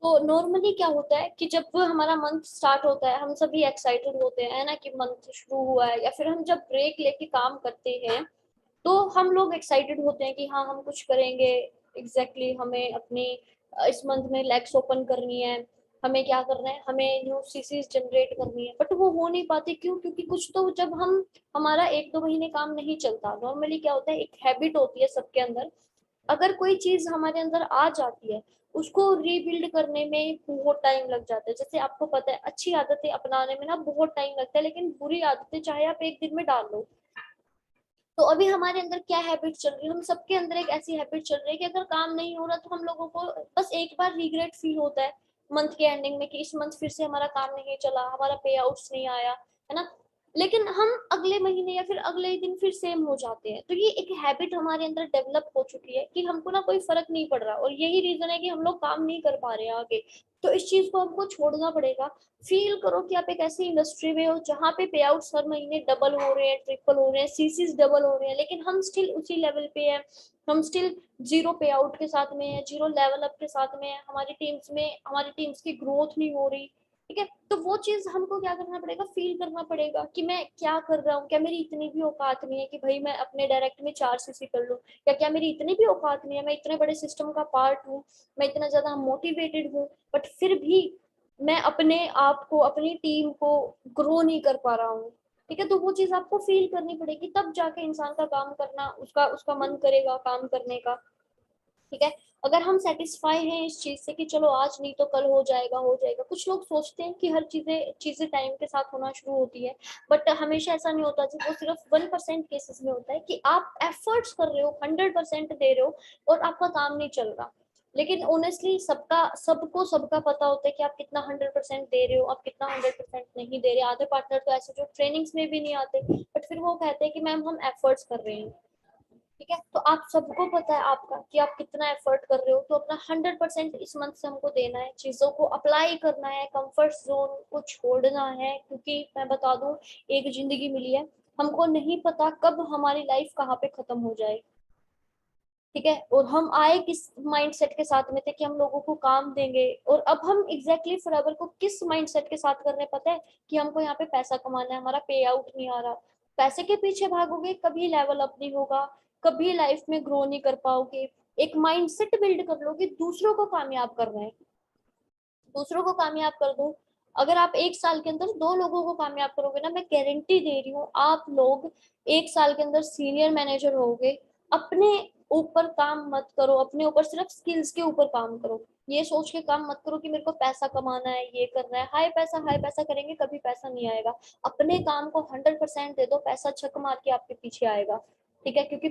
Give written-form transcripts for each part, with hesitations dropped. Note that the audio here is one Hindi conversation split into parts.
तो नॉर्मली क्या होता है कि जब हमारा मंथ स्टार्ट होता है हम सभी एक्साइटेड होते हैं, है ना, कि मंथ शुरू हुआ है, या फिर हम जब ब्रेक लेके काम करते हैं तो हम लोग एक्साइटेड होते हैं कि हाँ हम कुछ करेंगे। एग्जैक्टली हमें अपनी इस मंथ में लेग्स ओपन करनी है, हमें क्या करना है, हमें न्यू सीसीज जनरेट करनी है, बट वो हो नहीं पाती। क्यों? क्योंकि कुछ तो जब हम हमारा 1-2 महीने काम नहीं चलता, नॉर्मली क्या होता है, एक हैबिट होती है सबके अंदर। अगर कोई चीज हमारे अंदर आ जाती है उसको रीबिल्ड करने में बहुत टाइम लग जाता है। जैसे आपको पता है अच्छी आदतें अपनाने में ना बहुत टाइम लगता है, लेकिन बुरी आदतें चाहे आप एक दिन में डाल लो। तो अभी हमारे अंदर क्या हैबिट चल रही है, हम सबके अंदर एक ऐसी हैबिट चल रही है कि अगर काम नहीं हो रहा तो हम लोगों को बस एक बार रिग्रेट फील होता है मंथ के एंडिंग में कि इस मंथ फिर से हमारा काम नहीं चला, हमारा पे आउट्स नहीं आया, है ना। लेकिन हम अगले महीने या फिर अगले ही दिन फिर सेम हो जाते हैं। तो ये एक हैबिट हमारे अंदर डेवलप हो चुकी है कि हमको ना कोई फर्क नहीं पड़ रहा, और यही रीजन है कि हम लोग काम नहीं कर पा रहे हैं आगे। तो इस चीज को हमको छोड़ना पड़ेगा। फील करो कि आप एक ऐसी इंडस्ट्री में हो जहाँ पे पे आउट हर महीने डबल हो रहे हैं, ट्रिपल हो रहे हैं, सीसीज डबल हो रहे हैं, लेकिन हम स्टिल उसी लेवल पे हैं। हम स्टिल जीरो पे आउट के साथ में है, जीरो लेवल अप के साथ में है, हमारी टीम्स की ग्रोथ नहीं हो रही। ठीक है, तो वो चीज हमको क्या करना पड़ेगा, फील करना पड़ेगा कि मैं क्या कर रहा हूँ। क्या मेरी इतनी भी औकात नहीं है कि भाई मैं अपने डायरेक्ट में 4 सीसी कर लूँ? या क्या मेरी इतनी भी औकात नहीं है, मैं इतने बड़े सिस्टम का पार्ट हूँ, मैं इतना ज्यादा मोटिवेटेड हूँ, बट फिर भी मैं अपने आप को, अपनी टीम को ग्रो नहीं कर पा रहा हूँ? ठीक है, तो वो चीज आपको फील करनी पड़ेगी, तब जाके इंसान का काम करना, उसका उसका मन करेगा काम करने का। ठीक है, अगर हम सेटिस्फाई हैं इस चीज से कि चलो आज नहीं तो कल हो जाएगा, हो जाएगा। कुछ लोग सोचते हैं कि हर चीजें चीजें टाइम के साथ होना शुरू होती है, बट हमेशा ऐसा नहीं होता जी। वो सिर्फ 1% केसेस में होता है कि आप एफर्ट्स कर रहे हो, 100% दे रहे हो, और आपका काम नहीं चल रहा। लेकिन ऑनेस्टली सबका पता होता है कि आप कितना 100% दे रहे हो, आप कितना 100% नहीं दे रहे। आधे पार्टनर तो ऐसे जो ट्रेनिंग्स में भी नहीं आते, बट फिर वो कहते हैं कि मैम हम एफर्ट्स कर रहे हैं। ठीक है, तो आप सबको पता है आपका कि आप कितना एफर्ट कर रहे हो, तो अपना 100% इस मंथ से हमको देना है, चीजों को अप्लाई करना है, कंफर्ट जोन को छोड़ना है। क्योंकि मैं बता दूं, एक जिंदगी मिली है, हमको नहीं पता कब हमारी लाइफ कहाँ पे खत्म हो जाए। ठीक है, और हम आए किस माइंडसेट के साथ में थे कि हम लोगों को काम देंगे, और अब हम एग्जैक्टली फॉरएवर को किस माइंडसेट के साथ कर रहे हैं पता है? कि हमको यहाँ पे पैसा कमाना है, हमारा पे आउट नहीं आ रहा। पैसे के पीछे भागोगे कभी लेवल अप नहीं होगा, कभी लाइफ में ग्रो नहीं कर पाओगे। एक माइंडसेट बिल्ड कर लो कि दूसरों को कामयाब कर रहे हैं, दूसरों को कामयाब कर दो। अगर आप 1 साल के अंदर 2 लोगों को कामयाब करोगे ना, मैं गारंटी दे रही हूँ आप लोग 1 साल के अंदर सीनियर मैनेजर होगे। अपने ऊपर काम मत करो, अपने ऊपर सिर्फ स्किल्स के ऊपर काम करो। ये सोच के काम मत करो कि मेरे को पैसा कमाना है, ये करना है। हाई पैसा करेंगे कभी पैसा नहीं आएगा। अपने काम को 100% दे दो, पैसा छक मार के आपके पीछे आएगा। ठीक है, क्योंकि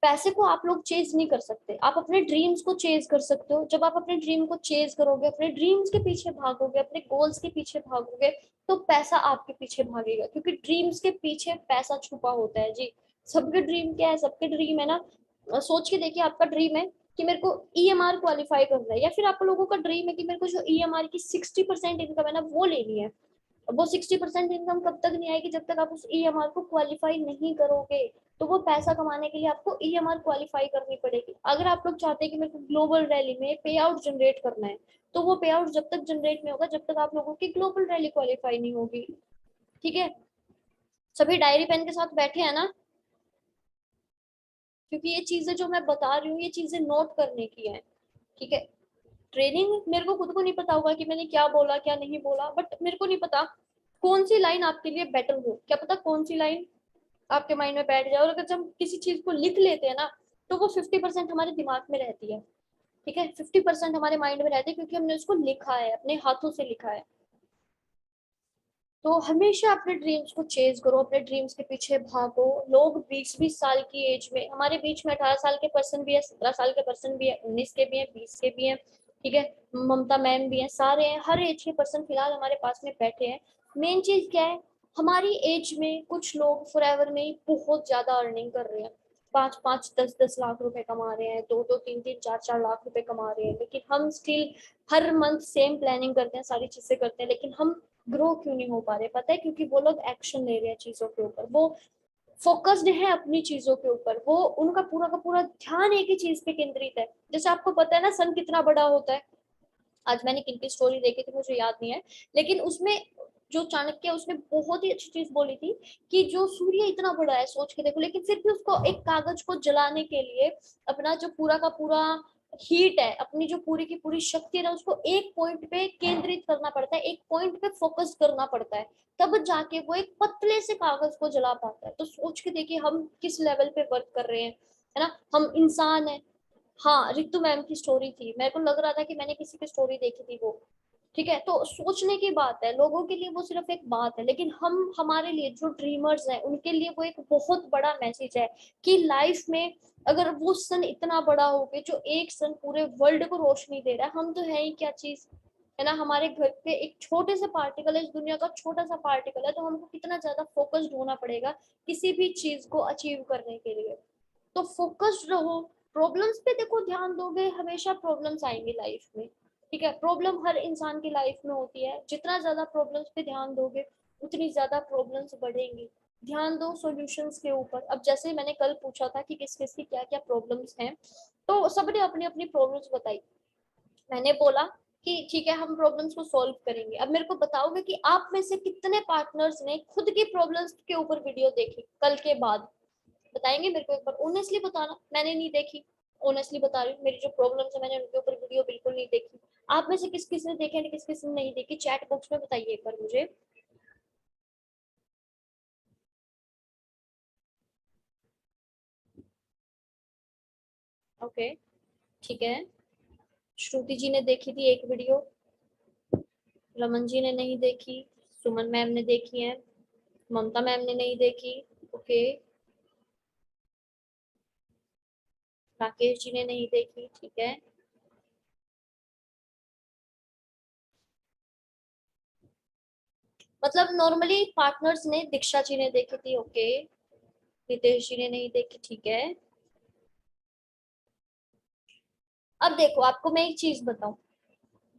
पैसे को आप लोग चेज नहीं कर सकते, आप अपने ड्रीम्स को चेज कर सकते हो। जब आप अपने ड्रीम को चेज करोगे, अपने ड्रीम्स के पीछे भागोगे, अपने गोल्स के पीछे भागोगे, तो पैसा आपके पीछे भागेगा। क्योंकि ड्रीम्स के पीछे पैसा छुपा होता है जी। सबके ड्रीम क्या है? सबके ड्रीम है ना, सोच के देखिए, आपका ड्रीम है कि मेरे को ईएमआर क्वालिफाई करना है, या फिर आप लोगों का ड्रीम है कि मेरे को जो ईएमआर की 60% इनकम है ना वो लेनी है। वो 60% इनकम कब तक नहीं आएगी? जब तक आप उस ईएमआर को क्वालिफाई नहीं करोगे। तो वो पैसा कमाने के लिए आपको ईएमआर क्वालिफाई करनी पड़ेगी। अगर आप लोग चाहते हैं कि मेरे को ग्लोबल रैली में पे आउट जनरेट करना है, तो वो पे आउट जब तक जनरेट नहीं होगा जब तक आप लोगों की ग्लोबल रैली क्वालिफाई नहीं होगी। ठीक है, सभी डायरी पेन के साथ बैठे हैं ना? क्योंकि ये चीजें जो मैं बता रही हूँ ये चीजें नोट करने की है। ठीक है, ट्रेनिंग मेरे को खुद को नहीं पता होगा कि मैंने क्या बोला क्या नहीं बोला, बट मेरे को नहीं पता कौन सी लाइन आपके लिए बेटर हो। क्या पता कौन सी लाइन आपके माइंड में बैठ जाए। और अगर जब हम किसी चीज को लिख लेते हैं ना, तो वो 50% हमारे दिमाग में रहती है। ठीक है, 50% हमारे माइंड में रहती है क्योंकि हमने उसको लिखा है, अपने हाथों से लिखा है। तो हमेशा अपने ड्रीम्स को चेज करो, अपने ड्रीम्स के पीछे भागो। लोग 20-20 साल की एज में, हमारे बीच में 18 साल के पर्सन भी है, 17 साल के पर्सन भी है, 19 के भी है, 20 के भी है। ठीक है, ममता मैम भी है, सारे हैं, हर एज के पर्सन फिलहाल हमारे पास में बैठे हैं। मेन चीज क्या है, हमारी एज में कुछ लोग फॉरएवर में ही बहुत ज्यादा अर्निंग कर रहे हैं। 5-5, 10-10 लाख रुपए कमा रहे हैं, 2-2, 3-3, 4-4 लाख रुपए कमा रहे हैं। लेकिन हम स्टिल हर मंथ सेम प्लानिंग करते हैं, सारी चीजें करते हैं, लेकिन हम ग्रो क्यों नहीं हो पा रहे? पता है, क्योंकि वो लोग एक्शन ले रहे हैं चीजों के ऊपर, वो फोकस्ड है अपनी चीजों के ऊपर, वो उनका पूरा का पूरा ध्यान एक ही चीज पे केंद्रित है। जैसे आपको पता है ना सन कितना बड़ा होता है, आज मैंने किनकी स्टोरी देखी थी मुझे याद नहीं है, लेकिन उसमें जो चाणक्य है उसने बहुत ही अच्छी चीज बोली थी कि जो सूर्य इतना बड़ा है सोच के देखो, लेकिन फिर भी उसको एक कागज को जलाने के लिए अपना जो पूरा का पूरा हीट है, अपनी जो पूरी की पूरी शक्ति है ना, उसको एक पॉइंट पे केंद्रित करना पड़ता है, एक पॉइंट पे फोकस करना पड़ता है, तब जाके वो एक पतले से कागज को जला पाता है। तो सोच के देखिए हम किस लेवल पे वर्क कर रहे हैं, है ना, हम इंसान है। हाँ, रितु मैम की स्टोरी थी, मेरे को लग रहा था कि मैंने किसी की स्टोरी देखी थी वो, ठीक है। तो सोचने की बात है, लोगों के लिए वो सिर्फ एक बात है, लेकिन हम हमारे लिए जो ड्रीमर्स हैं उनके लिए वो एक बहुत बड़ा मैसेज है कि लाइफ में अगर वो सन इतना बड़ा हो गया जो एक सन पूरे वर्ल्ड को रोशनी दे रहा है, हम तो है ही क्या चीज, है ना। हमारे घर पे एक छोटे से पार्टिकल है, इस दुनिया का छोटा सा पार्टिकल है, तो हमको कितना ज्यादा फोकस्ड होना पड़ेगा किसी भी चीज को अचीव करने के लिए। तो फोकस्ड रहो, प्रॉब्लम्स पे देखो ध्यान दोगे हमेशा प्रॉब्लम्स आएंगे लाइफ में, ठीक है। प्रॉब्लम हर इंसान की लाइफ में होती है, जितना ज्यादा प्रॉब्लम्स पे ध्यान दोगे उतनी ज्यादा प्रॉब्लम्स बढ़ेंगी। ध्यान दो सॉल्यूशंस के ऊपर। अब जैसे मैंने कल पूछा था कि किस किस की क्या क्या प्रॉब्लम्स हैं, तो सबने अपनी अपनी प्रॉब्लम्स बताई। मैंने बोला कि ठीक है हम प्रॉब्लम्स को सॉल्व करेंगे। अब मेरे को बताओगे कि आप में से कितने पार्टनर्स ने खुद की प्रॉब्लम्स के ऊपर वीडियो देखी कल के बाद, बताएंगे मेरे को एक बार, ऑनेस्टली बताना। मैंने नहीं देखी, ऑनेस्टली बता रही हूँ, मेरी जो प्रॉब्लम्स है मैंने उनके ऊपर वीडियो बिल्कुल नहीं देखी। आप में से किस किस ने देखे किस किस ने नहीं देखी, चैट बॉक्स में बताइए एक बार मुझे। ओके, ठीक है। श्रुति जी ने देखी थी एक वीडियो, रमन जी ने नहीं देखी, सुमन मैम ने देखी है, ममता मैम ने नहीं देखी, ओके, राकेश जी ने नहीं देखी, ठीक है। मतलब नॉर्मली पार्टनर्स ने, दीक्षा जी ने देखी थी, ओके, नितेश जी ने नहीं देखी, ठीक है। अब देखो आपको मैं एक चीज बताऊं,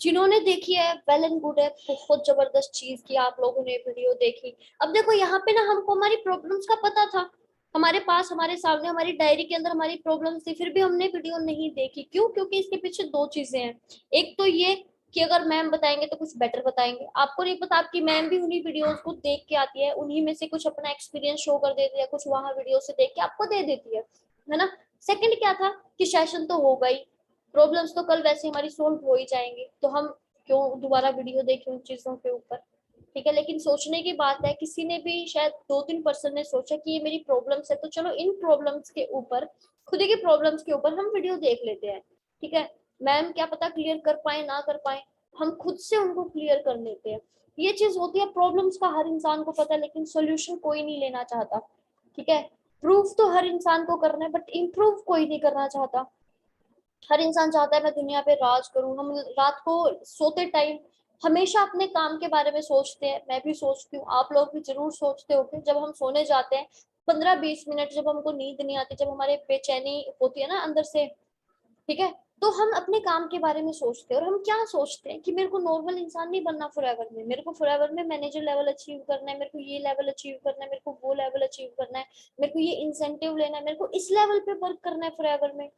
जिन्होंने देखी है वेल एंड गुड है, बहुत जबरदस्त चीज की आप लोगों ने वीडियो देखी। अब देखो यहाँ पे ना हमको हमारी प्रॉब्लम्स का पता था, हमारे पास हमारे सामने हमारी डायरी के अंदर हमारी प्रॉब्लम्स थी, फिर भी हमने वीडियो नहीं देखी। क्यों? क्योंकि इसके पीछे दो चीजें हैं। एक तो ये कि अगर मैम बताएंगे तो कुछ बेटर बताएंगे, आपको नहीं पता आपकी मैम भी उन्हीं वीडियोस को देख के आती है, उन्हीं में से कुछ अपना एक्सपीरियंस शो कर देती है, कुछ वहां वीडियो से देख के आपको दे देती है ना। सेकंड क्या था कि सेशन तो होगा ही, प्रॉब्लम्स तो कल वैसे हमारी सोल्व हो ही जाएंगे, तो हम क्यों दोबारा वीडियो देखें उन चीजों के ऊपर, ठीक है। लेकिन सोचने की बात है, किसी ने भी शायद दो तीन पर्सन ने सोचा कि ये मेरी प्रॉब्लम्स है, तो चलो इन प्रॉब्लम्स के ऊपर, खुद की प्रॉब्लम्स के ऊपर हम वीडियो देख लेते हैं, ठीक है। मैम क्या पता क्लियर कर पाए ना कर पाए, हम खुद से उनको क्लियर कर लेते हैं। ये चीज होती है, प्रॉब्लम्स का हर इंसान को पता है लेकिन सोल्यूशन कोई नहीं लेना चाहता, ठीक है। प्रूफ तो हर इंसान को करना है बट इम्प्रूव कोई नहीं करना चाहता। हर इंसान चाहता है मैं दुनिया पे राज करूं। हम रात को सोते टाइम हमेशा अपने काम के बारे में सोचते हैं, मैं भी सोचती हूँ, आप लोग भी जरूर सोचते हो कि जब हम सोने जाते हैं 15-20 मिनट जब हमको नींद नहीं आती, जब हमारे बेचैनी होती है ना अंदर से, ठीक है, तो हम अपने काम के बारे में सोचते हैं। और हम क्या सोचते हैं कि मेरे को नॉर्मल इंसान नहीं बनना फॉरएवर में, मेरे को फॉरएवर में मैनेजर लेवल अचीव करना है, मेरे को ये लेवल अचीव करना है, मेरे को वो लेवल अचीव करना है, मेरे को ये इंसेंटिव लेना है, मेरे को इस लेवल पे वर्क करना है फॉरएवर में।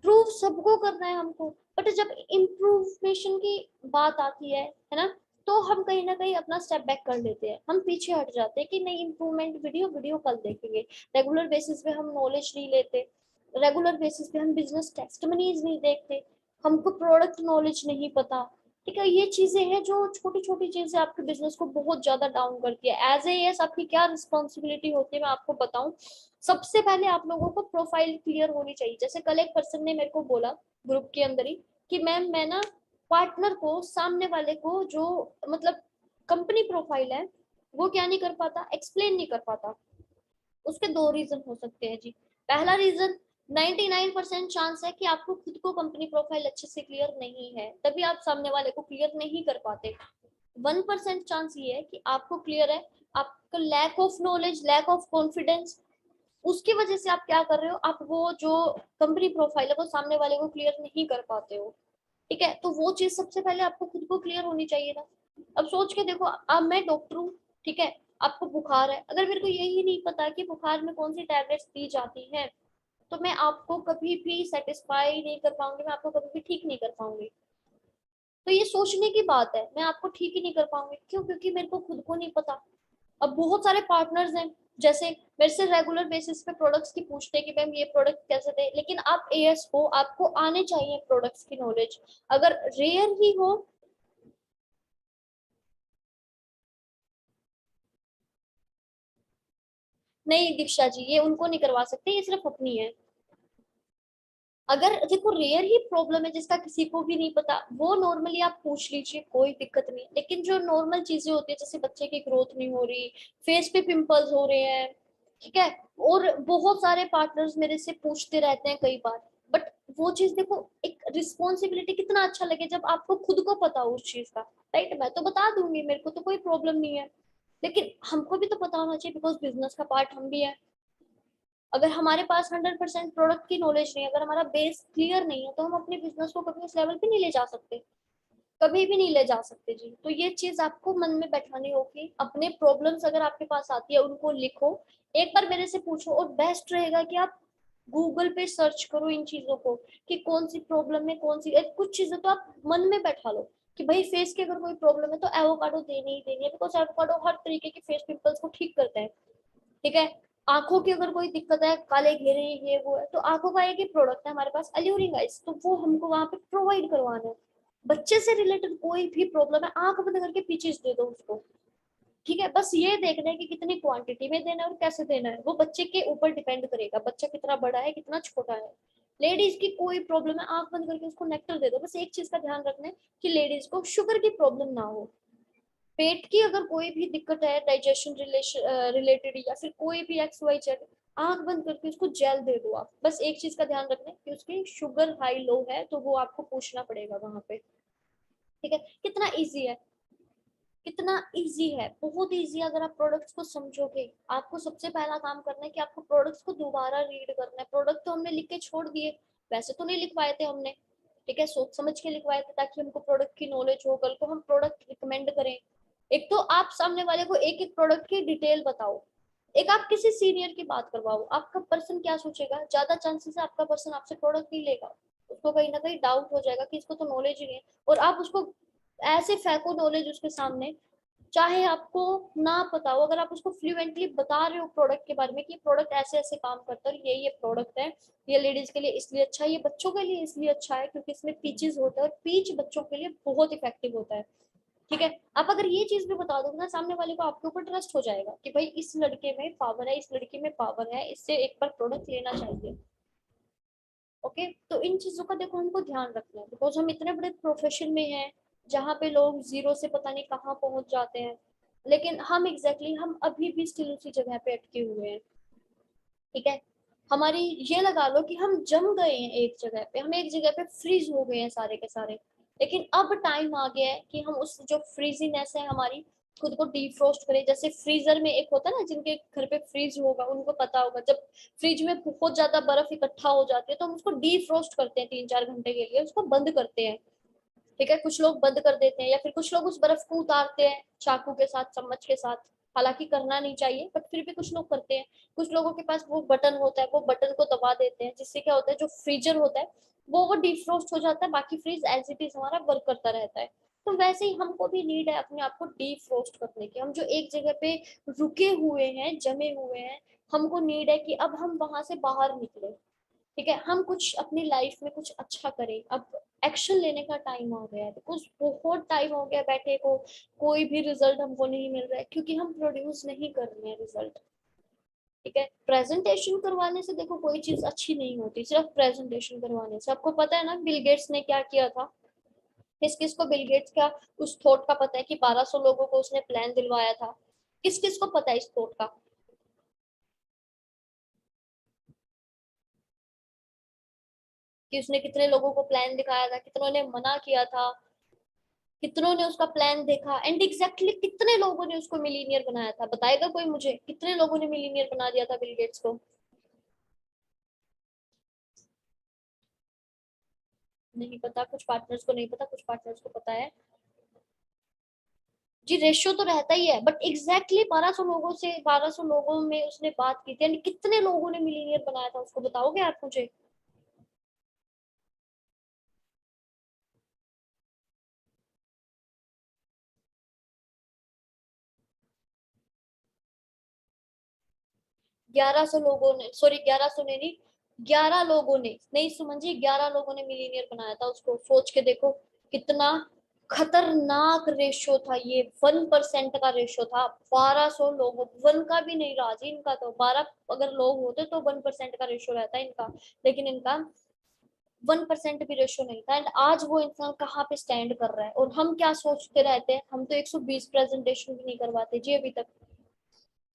प्रूव सबको करना है हमको, बट जब इम्प्रूवमेशन की बात आती है ना, तो हम कहीं ना कहीं अपना स्टेप बैक कर लेते हैं, हम पीछे हट जाते हैं कि नहीं इम्प्रूवमेंट वीडियो वीडियो कल देखेंगे। रेगुलर बेसिस पे हम नॉलेज नहीं लेते, रेगुलर बेसिस पे हम बिजनेस टेस्टमनीज नहीं देखते, हमको प्रोडक्ट नॉलेज नहीं पता, ठीक है। ये चीजें हैं जो छोटी छोटी चीजें आपके बिजनेस को बहुत ज्यादा डाउन करती है। एज ए यस आपकी क्या रिस्पॉन्सिबिलिटी होती है मैं आपको बताऊं, सबसे पहले आप लोगों को प्रोफाइल क्लियर होनी चाहिए। जैसे कल एक पर्सन ने मेरे को बोला ग्रुप के अंदर ही कि मैम मैं ना पार्टनर को, सामने वाले को जो मतलब कंपनी प्रोफाइल है वो क्या नहीं कर पाता, एक्सप्लेन नहीं कर पाता। उसके दो रीजन हो सकते हैं जी। पहला रीजन, 99% चांस है कि आपको खुद को कंपनी प्रोफाइल अच्छे से क्लियर नहीं है, तभी आप सामने वाले को क्लियर नहीं कर पाते। 1% चांस ये है कि आपको क्लियर है, आपका lack of knowledge, lack of confidence, उसकी वजह से आप क्या कर रहे हो, आप वो जो कंपनी प्रोफाइल है वो सामने वाले को क्लियर नहीं कर पाते हो, ठीक है। तो वो चीज सबसे पहले आपको खुद को क्लियर होनी चाहिए ना। अब सोच के देखो, अब मैं डॉक्टर हूँ, ठीक है, आपको बुखार है, अगर मेरे को यही नहीं पता कि बुखार में कौन सी टैबलेट्स दी जाती हैं, तो मैं आपको कभी भी सेटिस्फाई नहीं कर पाऊंगी, मैं आपको कभी भी ठीक नहीं कर पाऊंगी। तो ये सोचने की बात है, मैं आपको ठीक ही नहीं कर पाऊंगी। क्यों? क्योंकि मेरे को खुद को नहीं पता। अब बहुत सारे पार्टनर्स हैं, जैसे मेरे से रेगुलर बेसिस पे प्रोडक्ट्स की पूछते हैं कि मैम ये प्रोडक्ट कैसे दे, लेकिन आप एएस हो, आपको आने चाहिए प्रोडक्ट्स की नॉलेज। अगर रेयर ही हो। नहीं दीक्षा जी, ये उनको नहीं करवा सकते, ये सिर्फ अपनी है। अगर देखो रेयर ही प्रॉब्लम है जिसका किसी को भी नहीं पता, वो नॉर्मली आप पूछ लीजिए, कोई दिक्कत नहीं। लेकिन जो नॉर्मल चीजें होती है, जैसे बच्चे की ग्रोथ नहीं हो रही, फेस पे पिंपल्स हो रहे हैं, ठीक है, और बहुत सारे पार्टनर्स मेरे से पूछते रहते हैं कई बार। बट वो चीज देखो, एक रिस्पॉन्सिबिलिटी कितना अच्छा लगे जब आपको खुद को पता हो उस चीज का। राइट, मैं तो बता दूंगी, मेरे को तो कोई प्रॉब्लम नहीं है, लेकिन हमको भी तो पता होना चाहिए, बिकॉज बिजनेस का पार्ट हम भी है। अगर हमारे पास 100% प्रोडक्ट की नॉलेज नहीं है, अगर हमारा बेस क्लियर नहीं है, तो हम अपने बिजनेस को कभी उस लेवल पे नहीं ले जा सकते, कभी भी नहीं ले जा सकते जी। तो ये चीज आपको मन में बैठानी होगी। अपने प्रॉब्लम्स अगर आपके पास आती है, उनको लिखो, एक बार मेरे से पूछो, और बेस्ट रहेगा कि आप गूगल पे सर्च करो इन चीजों को, कि कौन सी प्रॉब्लम है, कौन सी कुछ चीजें तो आप मन में बैठा लो कि भाई फेस की अगर कोई प्रॉब्लम है तो एवोकाडो देनी ही देनी है, बिकॉज एवोकाडो हर तरीके के फेस पिंपल्स को ठीक करता है। ठीक है, आंखों की अगर कोई दिक्कत है, काले घेरे ये वो है, तो आंखों का एक ही प्रोडक्ट है हमारे पास, अल्यूरिंग आइस, तो वो हमको वहां पे प्रोवाइड करवाना है। बच्चे से रिलेटेड कोई भी प्रॉब्लम है, आंख बंद करके पीचेस दे दो उसको। ठीक है, बस ये देखना है कि कितनी क्वांटिटी में देना है और कैसे देना है, वो बच्चे के ऊपर डिपेंड करेगा, बच्चा कितना बड़ा है कितना छोटा है। लेडीज की कोई प्रॉब्लम है, आंख बंद करके उसको नेक्टर दे दो। बस एक चीज का ध्यान रखना है कि लेडीज को शुगर की प्रॉब्लम ना हो। पेट की अगर कोई भी दिक्कत है, डाइजेशन रिलेटेड, या फिर कोई भी एक्स वाई जेड, आंख बंद करके उसको जेल दे दो आप। बस एक चीज का ध्यान रखना है कि उसकी शुगर हाई लो है, तो वो आपको पूछना पड़ेगा वहां पे। ठीक है, कितना इजी है, कितना इजी है, बहुत इजी है। अगर आप प्रोडक्ट्स को समझोगे, आपको सबसे पहला काम करना है कि आपको प्रोडक्ट्स को दोबारा रीड करना है। प्रोडक्ट तो हमने लिख के छोड़ दिए, वैसे तो नहीं लिखवाए थे हमने, ठीक है, सोच समझ के लिखवाए थे ताकि हमको प्रोडक्ट की नॉलेज हो, कल को हम प्रोडक्ट रिकमेंड करें। एक तो आप सामने वाले को एक एक प्रोडक्ट की डिटेल बताओ, एक आप किसी सीनियर की बात करवाओ, आपका पर्सन क्या सोचेगा, ज्यादा चांसेस है आपका पर्सन आपसे प्रोडक्ट नहीं लेगा। उसको कहीं ना कहीं डाउट हो जाएगा कि इसको तो नॉलेज ही नहीं है, और आप उसको ऐसे फेंको नॉलेज उसके सामने, चाहे आपको ना पता हो, अगर आप उसको फ्लुएंटली बता रहे हो प्रोडक्ट के बारे में कि प्रोडक्ट ऐसे ऐसे काम करता है, ये प्रोडक्ट है, ये लेडीज के लिए इसलिए अच्छा है, ये बच्चों के लिए इसलिए अच्छा है क्योंकि इसमें पीचेस होता है, और पीच बच्चों के लिए बहुत इफेक्टिव होता है। ठीक है, आप अगर ये चीज भी बता दोगे ना, सामने वाले को आपके ऊपर ट्रस्ट हो जाएगा कि भाई इस लड़के में पावर है, इस लड़की में पावर है, इससे एक बार प्रोडक्ट लेना चाहिए। ओके, तो इन चीजों का देखो हमको ध्यान रखना है, बिकॉज हम इतने बड़े प्रोफेशन में हैं जहाँ पे लोग जीरो से पता नहीं कहाँ पहुंच जाते हैं, लेकिन हम हम अभी भी स्टिल उसी जगह पे अटके हुए हैं। ठीक है, हमारी, ये लगा लो कि हम जम गए हैं एक जगह पे, हम एक जगह पे फ्रीज हो गए हैं सारे के सारे। लेकिन अब टाइम आ गया है कि हम उस जो फ्रीजीनेस है हमारी, खुद को डीफ्रोस्ट करें। जैसे फ्रीजर में एक होता है ना, जिनके घर पे फ्रीज होगा उनको पता होगा, जब फ्रिज में बहुत ज्यादा बर्फ इकट्ठा हो जाती है तो हम उसको डीफ्रोस्ट करते हैं 3-4 घंटे के लिए, उसको बंद करते हैं। ठीक है, कुछ लोग बंद कर देते हैं, या फिर कुछ लोग उस बर्फ को उतारते हैं चाकू के साथ, चम्मच के साथ। हालांकि करना नहीं चाहिए, बट फिर भी कुछ लोग करते हैं। कुछ लोगों के पास वो बटन होता है, वो बटन को दबा देते हैं, जिससे क्या होता है, जो फ्रीजर होता है वो डिफ्रोस्ट हो जाता है, बाकी फ्रीज एज इट इज हमारा वर्क करता रहता है। तो वैसे ही हमको भी नीड है अपने आप को डिफ्रोस्ट करने की। हम जो एक जगह पे रुके हुए हैं, जमे हुए हैं, हमको नीड है कि अब हम वहां से बाहर निकले। ठीक है, हम कुछ अपनी लाइफ में कुछ अच्छा करें, अब एक्शन लेने का टाइम आ गया है, बिकॉज बहुत टाइम हो गया बैठे को, कोई भी रिजल्ट हमको नहीं मिल रहा है क्योंकि हम प्रोड्यूस नहीं कर रहे हैं रिजल्ट। ठीक है, प्रेजेंटेशन करवाने से देखो कोई चीज अच्छी नहीं होती, सिर्फ प्रेजेंटेशन करवाने से। आपको पता है ना बिल गेट्स ने क्या किया था? किस किस को बिल गेट्स का उस थॉट का पता है कि 1200 लोगों को उसने प्लान दिलवाया था? किस किस को पता है इस थॉट का? कि उसने कितने लोगों को प्लान दिखाया था, कितनों ने मना किया था, कितनों ने उसका प्लान देखा, एंड एग्जैक्टली कितने लोगों ने उसको मिलीनियर बनाया था? बताएगा कोई मुझे, कितने लोगों ने मिलीनियर बना दिया था बिल गेट्स को? नहीं पता, कुछ पार्टनर्स को नहीं पता, कुछ पार्टनर्स को पता है। जी, रेशियो तो रहता ही है, बट एग्जैक्टली 1200 लोगों से, 1200 लोगों में उसने बात की थी, यानी कितने लोगों ने मिलीनियर बनाया था उसको, बताओगे आप मुझे? 1100 लोगों ने, सॉरी 1100 ने नहीं, 11 लोगों ने, नहीं सुमन जी, 11 लोगों ने मिलीनियर बनाया था उसको। सोच के देखो कितना खतरनाक रेशियो था ये, 1% का रेशियो था। 1200 लोगों, वन का भी नहीं रहा जी इनका, तो 12 अगर लोग होते तो 1% का रेशियो रहता इनका, लेकिन इनका 1% भी रेशियो नहीं था। एंड आज वो इंसान कहाँ पे स्टैंड कर रहा है, और हम क्या सोचते रहते हैं, हम तो 120 प्रेजेंटेशन भी नहीं करवाते जी अभी तक।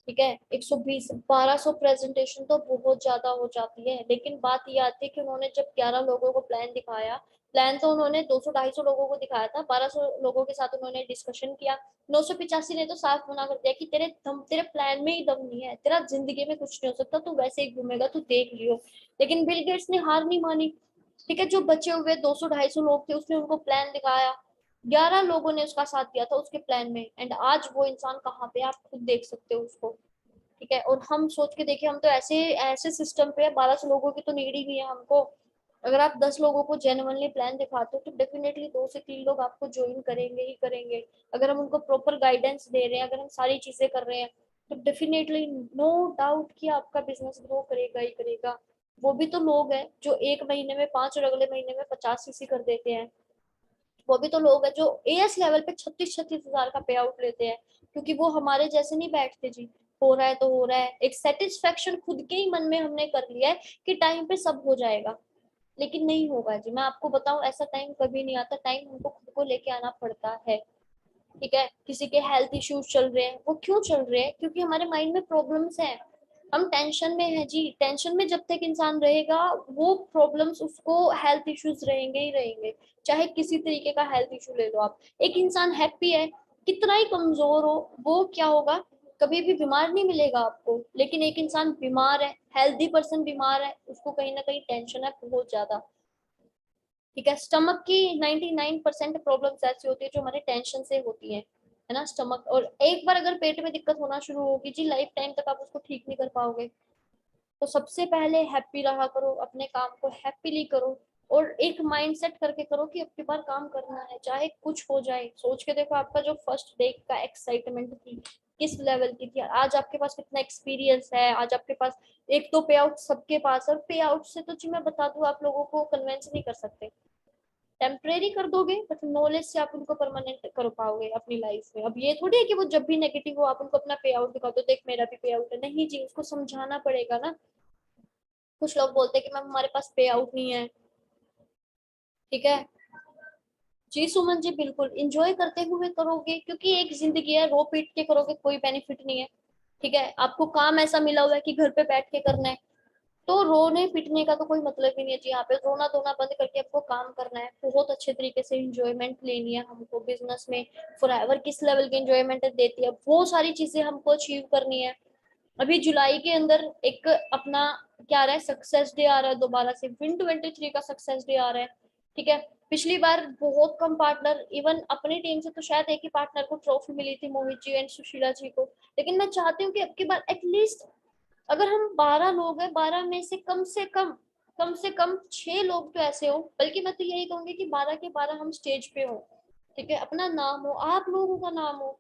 ठीक है, 120, 1200 प्रेजेंटेशन तो बहुत ज्यादा हो जाती है। लेकिन बात ये आती है कि उन्होंने जब 11 लोगों को प्लान दिखाया, प्लान तो उन्होंने 200-250 लोगों को दिखाया था, 1200 लोगों के साथ उन्होंने डिस्कशन किया। 985 ने तो साफ मना कर दिया कि तेरे प्लान में ही दम नहीं है, तेरा जिंदगी में कुछ नहीं हो सकता, तू वैसे ही घूमेगा, तू देख लियो। लेकिन बिल गेट्स ने हार नहीं मानी। ठीक है, जो बचे हुए 200-250 लोग थे, उसने उनको प्लान दिखाया, 11 लोगों ने उसका साथ दिया था उसके प्लान में। एंड आज वो इंसान कहाँ पे, आप खुद देख सकते हो उसको। ठीक है, और हम सोच के देखिए, हम तो ऐसे ऐसे सिस्टम पे 1200 लोगों की तो नीड ही नहीं है हमको। अगर आप 10 लोगों को जेन्युइनली प्लान दिखाते हो तो डेफिनेटली 2 से 3 लोग आपको ज्वाइन करेंगे ही करेंगे। अगर हम उनको प्रॉपर गाइडेंस दे रहे हैं, अगर हम सारी चीजें कर रहे हैं, तो डेफिनेटली नो डाउट कि आपका बिजनेस ग्रो करेगा ही करेगा। वो भी तो लोग हैं जो एक महीने में 5 और अगले महीने में 50 सीसी कर देते हैं। वो भी तो लोग हैं जो एएस लेवल पे 36-36 हजार का पे आउट लेते हैं, क्योंकि वो हमारे जैसे नहीं बैठते जी। हो रहा है तो हो रहा है, एक सेटिस्फेक्शन खुद के ही मन में हमने कर लिया है कि टाइम पे सब हो जाएगा। लेकिन नहीं होगा जी, मैं आपको बताऊं, ऐसा टाइम कभी नहीं आता। टाइम हमको खुद को लेके आना पड़ता है। ठीक है, किसी के हेल्थ इश्यूज चल रहे हैं, वो क्यों चल रहे हैं? क्योंकि हमारे माइंड में प्रॉब्लम्स हैं, हम टेंशन में है जी। टेंशन में जब तक इंसान रहेगा, वो प्रॉब्लम्स उसको, हेल्थ इश्यूज रहेंगे ही रहेंगे। चाहे किसी तरीके का हेल्थ इशू ले लो आप। एक इंसान हैप्पी है, कितना ही कमजोर हो, वो क्या होगा, कभी भी बीमार नहीं मिलेगा आपको। लेकिन एक इंसान बीमार है, हेल्दी पर्सन बीमार है, उसको कहीं ना कहीं टेंशन है बहुत ज्यादा। ठीक है, स्टमक की 99% प्रॉब्लम्स ऐसी होती है जो हमारे टेंशन से होती है ना, स्टमक। और एक बार अगर पेट में दिक्कत होना शुरू होगी जी, लाइफ टाइम तक आप उसको ठीक नहीं कर पाओगे। तो सबसे पहले हैप्पी रहा करो, अपने काम को हैप्पीली करो, और एक माइंड सेट करके करो कि अब की बार काम करना है चाहे कुछ हो जाए। सोच के देखो, आपका जो फर्स्ट डे का एक्साइटमेंट थी किस लेवल की थी, आज आपके पास कितना एक्सपीरियंस है, आज आपके पास एक तो पे आउट सबके पास, और पे आउट से तो जी मैं बता दूं, आप लोगों को कन्वेंस नहीं कर सकते। टेम्परेरी कर दोगे, बट नॉलेज से आप उनको परमानेंट कर पाओगे अपनी लाइफ में। अब ये थोड़ी है कि वो जब भी नेगेटिव हो आप उनको अपना पे आउट दिखाओ, तो देख मेरा भी पे आउट है, नहीं जी, उसको समझाना पड़ेगा ना। कुछ लोग बोलते हैं कि मैम हमारे पास पे आउट नहीं है। ठीक है जी सुमन जी, बिल्कुल इंजॉय करते हुए करोगे, क्योंकि एक जिंदगी है, रो पीट के करोगे कोई बेनिफिट नहीं है। ठीक है, आपको काम ऐसा मिला हुआ है कि घर पे बैठ के करना है, तो रोने पिटने का तो कोई मतलब ही नहीं है जी। यहाँ पे रोना धोना बंद करके आपको काम करना है, बहुत अच्छे तरीके से इंजॉयमेंट लेनी है हमको बिजनेस में। फॉरएवर किस लेवल की इंजॉयमेंट देती है, वो सारी चीजें हमको अचीव करनी है। अभी जुलाई के अंदर एक अपना क्या आ रहा है, सक्सेस डे आ रहा है, दोबारा से विन 23 का सक्सेस डे आ रहा है। ठीक है, पिछली बार बहुत कम पार्टनर, इवन अपनी टीम से तो शायद एक ही पार्टनर को ट्रॉफी मिली थी, मोहित जी एंड सुशीला जी को। लेकिन मैं चाहती हूँ कि अब की बार एटलीस्ट, अगर हम 12 लोग हैं, 12 में से कम 6 लोग तो ऐसे हो, बल्कि मैं तो यही कहूंगी कि 12 के 12 हम स्टेज पे हो। ठीक है, अपना नाम हो, आप लोगों का नाम हो।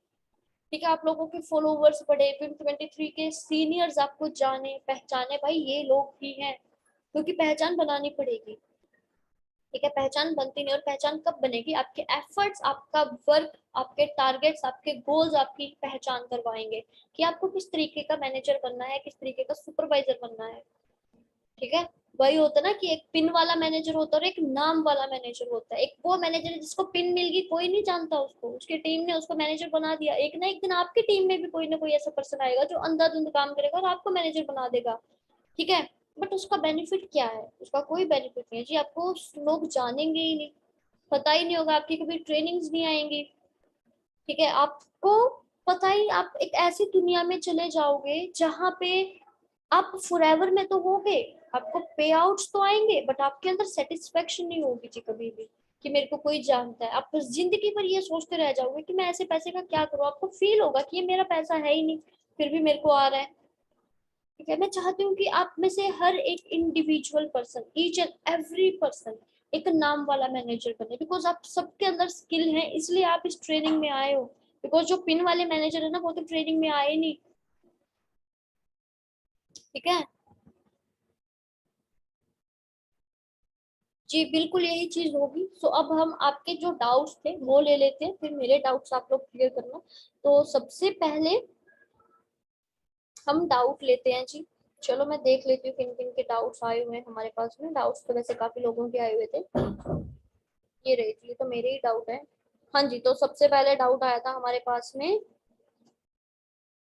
ठीक है, आप लोगों के फॉलोवर्स बढ़े, विन 23 के सीनियर्स आपको जाने पहचाने, भाई ये लोग ही हैं। क्योंकि पहचान बनानी पड़ेगी। ठीक है, पहचान बनती नहीं, और पहचान कब बनेगी, आपके एफर्ट्स, आपका वर्क, आपके टारगेट्स, आपके गोल्स आपकी पहचान करवाएंगे कि आपको किस तरीके का मैनेजर बनना है, किस तरीके का सुपरवाइजर बनना है। ठीक है, वही होता है ना कि एक पिन वाला मैनेजर होता है और एक नाम वाला मैनेजर होता है। एक वो मैनेजर है जिसको पिन मिल गई, कोई नहीं जानता उसको, उसकी टीम ने उसको मैनेजर बना दिया। एक ना एक दिन आपकी टीम में भी कोई ना कोई ऐसा पर्सन आएगा जो अंधाधुंध काम करेगा और आपको मैनेजर बना देगा। ठीक है, बट उसका बेनिफिट क्या है? उसका कोई बेनिफिट नहीं है जी, आपको लोग जानेंगे ही नहीं, पता ही नहीं होगा, आपकी कभी ट्रेनिंग्स नहीं आएंगी। ठीक है, आपको पता ही, आप एक ऐसी दुनिया में चले जाओगे जहां पे आप फॉरएवर में तो होगे, आपको पे आउट्स तो आएंगे, बट आपके अंदर सेटिस्फेक्शन नहीं होगी जी कभी भी कि मेरे को कोई जानता है। आप बस जिंदगी भर ये सोचते रह जाओगे कि मैं ऐसे पैसे का क्या करूँ। आपको फील होगा कि ये मेरा पैसा है ही नहीं, फिर भी मेरे को आ रहा है। ठीक है, मैं चाहती हूँ कि आप में से हर एक individual person, each and every person एक नाम वाला मैनेजर बने, बिकॉज आप सबके अंदर स्किल है, इसलिए आप इस ट्रेनिंग में आए हो। बिकॉज जो पिन वाले मैनेजर है ना, वो तो ट्रेनिंग में आए नहीं। ठीक है जी, बिल्कुल यही चीज होगी। सो अब हम आपके जो डाउट्स थे वो ले लेते हैं, फिर मेरे डाउट्स आप लोग क्लियर करना। तो सबसे पहले हम डाउट लेते हैं जी। चलो मैं देख लेती हूँ किन किन के डाउट्स आए हुए हैं हमारे पास में। डाउट्स तो वैसे काफी लोगों के आए हुए थे। ये रही थी, ये तो मेरे ही डाउट है। हाँ जी, तो सबसे पहले डाउट आया था हमारे पास में,